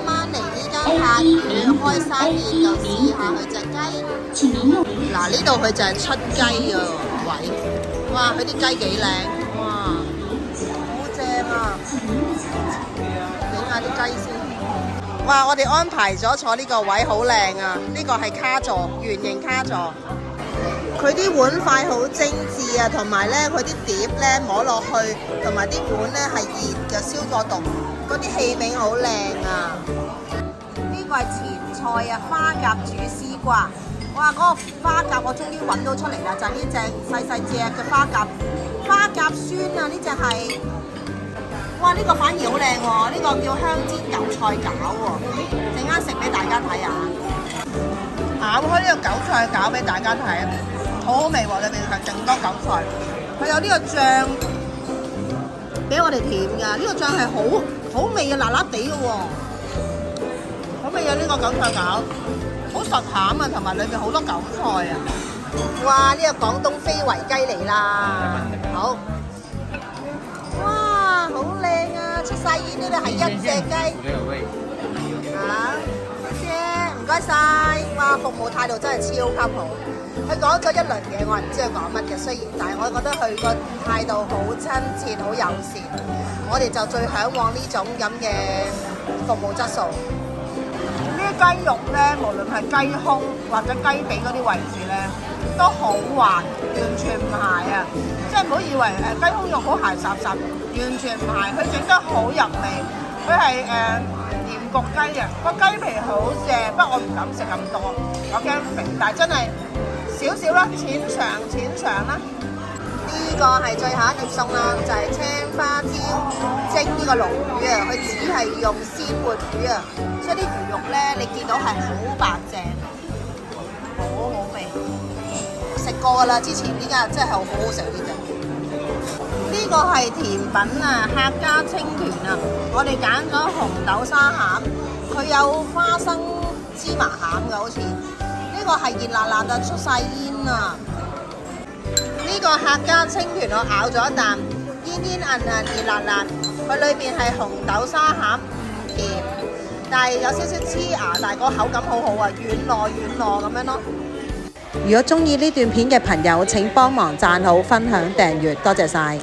晚嚟呢間客語開生店就試下佢隻雞。嗱，呢度佢就係出雞嘅位，哇！佢啲雞幾靚，哇，好正啊！影下啲雞先。哇！我哋安排咗坐呢個位好靚啊！呢個係卡座，圓形卡座。佢啲碗筷好精緻啊，同埋咧佢啲碟咧摸落去，同埋啲碗咧係熱嘅，消過毒，嗰啲器皿好靚啊！呢個係前菜啊，花甲煮絲瓜。哇！嗰個花甲我終於揾到出嚟啦，就係呢隻細細隻嘅花甲，花甲酸啊！呢隻係，哇！呢個反而好靚喎，呢個叫香煎韭菜餃喎，陣間食俾大家睇下。咬開呢個韭菜餃俾大家睇，好好味喎！裏邊係勁多韭菜，佢有呢個醬俾我哋甜㗎，呢個醬係好味嘅，辣辣地嘅喎，好味啊！呢個韭菜餃。好實餡啊，同埋裏面好多韭菜啊！哇！呢個廣東非遺雞嚟啦，好，哇，好靚啊！出晒煙呢度係一隻雞，謝謝，唔該晒。哇，服務態度真係超級好。佢講咗一輪嘢，我係唔知佢講乜嘅，雖然，但係我覺得佢個態度好親切、好友善。我哋就最嚮往呢種咁嘅服務質素。雞肉咧，無論係雞胸或者雞髀嗰啲位置咧，都好滑，完全唔柴啊！即係唔好以為雞胸肉好柴霎霎，完全唔柴，佢整得好入味。佢係鹽焗雞啊，個雞皮好正，不過我唔敢食咁多，我驚肥，但係真係少少啦，淺嘗啦。呢個係最後一碟餸啦，就係青花椒蒸呢個鱸魚啊！佢只係用鮮活魚啊，所以啲魚肉咧，你見到係好白淨，好好味。食過㗎啦，之前呢家真係好好食呢隻。呢個係甜品啊，客家青團啊，我哋揀咗紅豆沙餡，佢有花生芝麻餡嘅好似。呢個係熱辣辣啊，出晒煙啊！呢個客家青團我咬咗一啖，煙煙韌韌熱辣辣，佢裏邊係紅豆沙餡，唔甜，但係有少少黐牙，但係個口感好好啊，軟糯咁樣咯。如果中意呢段片嘅朋友，請幫忙讚好、分享、訂閱，多謝晒。